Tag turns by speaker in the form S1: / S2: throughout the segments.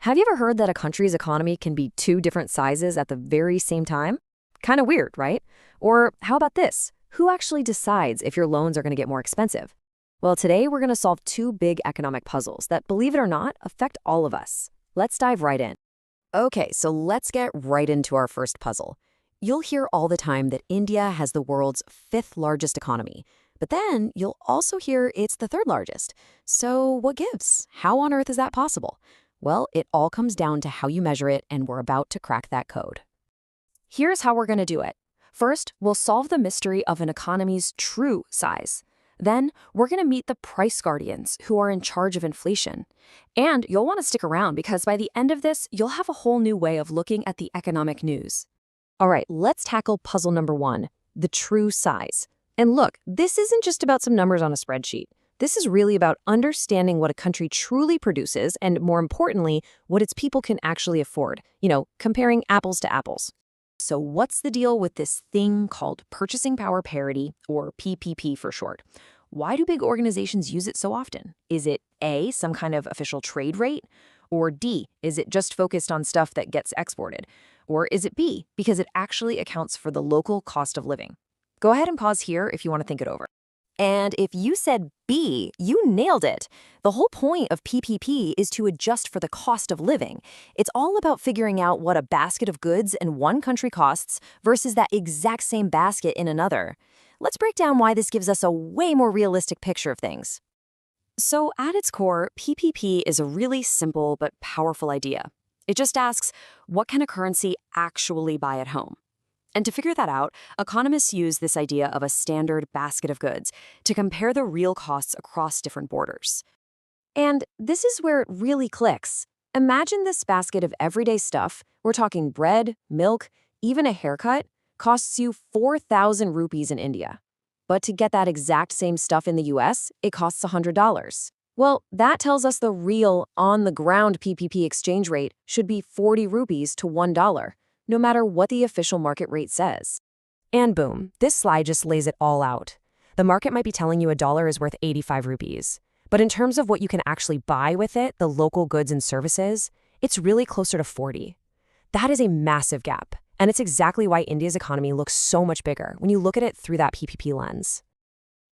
S1: Have you ever heard that a country's economy can be two different sizes at the very same time? Kind of weird, right? Or how about this? Who actually decides if your loans are going to get more expensive? Well, today we're going to solve two big economic puzzles that, believe it or not, affect all of us. Let's dive right in. Okay, so let's get right into our first puzzle. You'll hear all the time that India has the world's fifth largest economy, but then you'll also hear it's the third largest. So what gives? How on earth is that possible? Well, it all comes down to how you measure it, and we're about to crack that code. Here's how we're going to do it. First, we'll solve the mystery of an economy's true size. Then, we're going to meet the price guardians who are in charge of inflation. And you'll want to stick around because by the end of this, you'll have a whole new way of looking at the economic news. All right, let's tackle puzzle number one, the true size. And look, this isn't just about some numbers on a spreadsheet. This is really about understanding what a country truly produces and, more importantly, what its people can actually afford. Comparing apples to apples. So what's the deal with this thing called purchasing power parity, or PPP for short? Why do big organizations use it so often? Is it A, some kind of official trade rate? Or D, is it just focused on stuff that gets exported? Or is it B, because it actually accounts for the local cost of living? Go ahead and pause here if you want to think it over. And if you said B, you nailed it. The whole point of PPP is to adjust for the cost of living. It's all about figuring out what a basket of goods in one country costs versus that exact same basket in another. Let's break down why this gives us a way more realistic picture of things. So at its core, PPP is a really simple but powerful idea. It just asks, what can a currency actually buy at home? And to figure that out, economists use this idea of a standard basket of goods to compare the real costs across different borders. And this is where it really clicks. Imagine this basket of everyday stuff, we're talking bread, milk, even a haircut, costs you 4,000 rupees in India. But to get that exact same stuff in the US, it costs $100. Well, that tells us the real, on-the-ground PPP exchange rate should be 40 rupees to $1. No matter what the official market rate says. And boom, this slide just lays it all out. The market might be telling you a dollar is worth 85 rupees. But in terms of what you can actually buy with it, the local goods and services, it's really closer to 40. That is a massive gap. And it's exactly why India's economy looks so much bigger when you look at it through that PPP lens.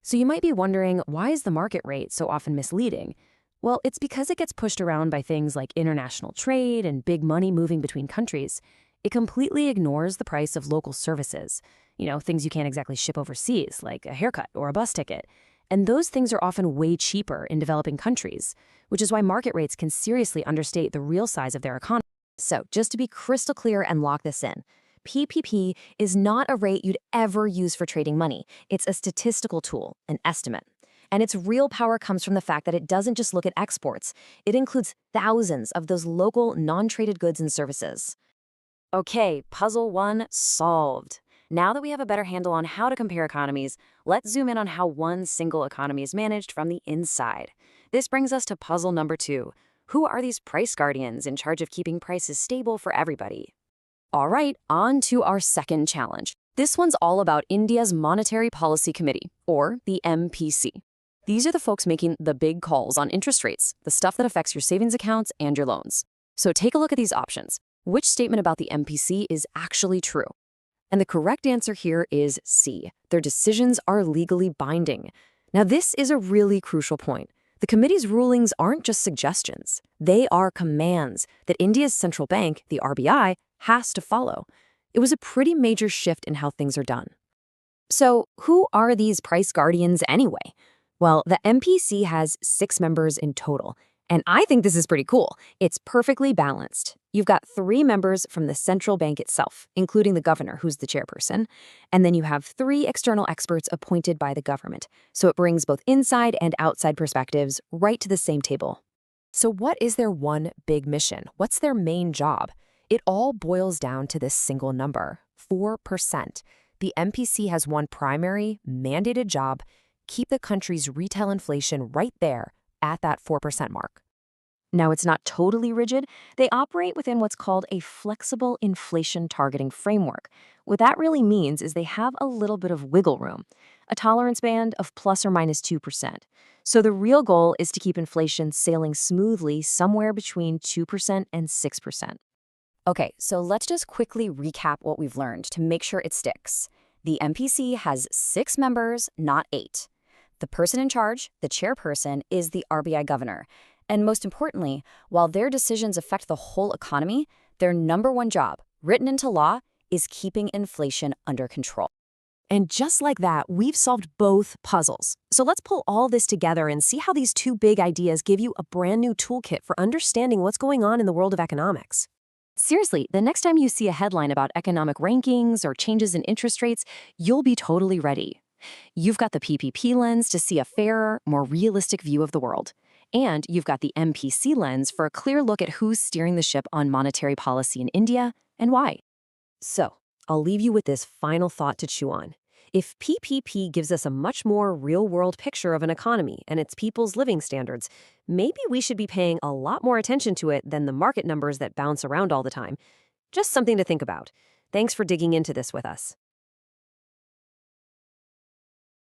S1: So you might be wondering, why is the market rate so often misleading? Well, it's because it gets pushed around by things like international trade and big money moving between countries. It completely ignores the price of local services, things you can't exactly ship overseas, like a haircut or a bus ticket. And those things are often way cheaper in developing countries, which is why market rates can seriously understate the real size of their economy. So just to be crystal clear and lock this in, PPP is not a rate you'd ever use for trading money. It's a statistical tool, an estimate. And its real power comes from the fact that it doesn't just look at exports. It includes thousands of those local, non-traded goods and services. Okay, puzzle one solved. Now that we have a better handle on how to compare economies, let's zoom in on how one single economy is managed from the inside. This brings us to puzzle number two. Who are these price guardians in charge of keeping prices stable for everybody? All right, on to our second challenge. This one's all about India's Monetary Policy Committee, or the MPC. These are the folks making the big calls on interest rates, the stuff that affects your savings accounts and your loans. So take a look at these options. Which statement about the MPC is actually true? And the correct answer here is C. Their decisions are legally binding. Now, this is a really crucial point. The committee's rulings aren't just suggestions. They are commands that India's central bank, the RBI, has to follow. It was a pretty major shift in how things are done. So, who are these price guardians anyway? Well, the MPC has 6 members in total. And I think this is pretty cool. It's perfectly balanced. You've got 3 members from the central bank itself, including the governor, who's the chairperson. And then you have 3 external experts appointed by the government. So it brings both inside and outside perspectives right to the same table. So what is their one big mission? What's their main job? It all boils down to this single number, 4%. The MPC has one primary, mandated job: keep the country's retail inflation right there at that 4% mark. Now, it's not totally rigid. They operate within what's called a flexible inflation targeting framework. What that really means is they have a little bit of wiggle room. a tolerance band of plus or minus 2%. So the real goal is to keep inflation sailing smoothly somewhere between 2% and 6%. Okay, so let's just quickly recap what we've learned to make sure it sticks. The MPC has 6 members, not 8. The person in charge, the chairperson, is the RBI governor. And most importantly, while their decisions affect the whole economy, their number one job, written into law, is keeping inflation under control.
S2: And just like that, we've solved both puzzles. So let's pull all this together and see how these two big ideas give you a brand new toolkit for understanding what's going on in the world of economics.
S1: Seriously, the next time you see a headline about economic rankings or changes in interest rates, you'll be totally ready. You've got the PPP lens to see a fairer, more realistic view of the world. And you've got the MPC lens for a clear look at who's steering the ship on monetary policy in India and why. So, I'll leave you with this final thought to chew on. If PPP gives us a much more real-world picture of an economy and its people's living standards, maybe we should be paying a lot more attention to it than the market numbers that bounce around all the time. Just something to think about. Thanks for digging into this with us.